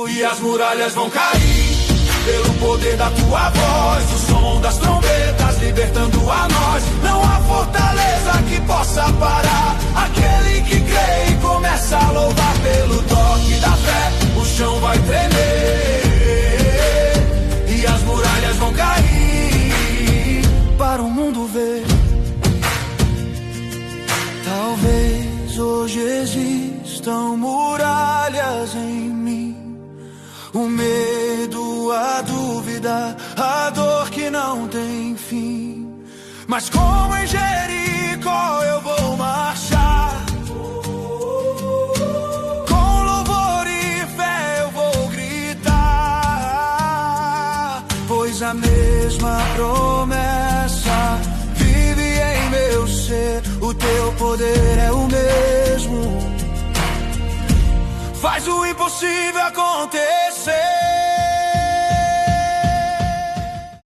E as muralhas vão cair pelo poder da tua voz, o som das trombetas libertando a nós. Não há fortaleza que possa parar aquele que crê e começa a louvar. Pelo toque da fé, o chão vai tremer e as muralhas vão cair para o mundo ver. Talvez hoje existam muralhas em mim, o medo, a dúvida, a dor que não tem fim. Mas como em Jericó eu vou marchar, com louvor e fé eu vou gritar, pois a mesma promessa vive em meu ser, o teu poder é o mesmo, faz o impossível acontecer.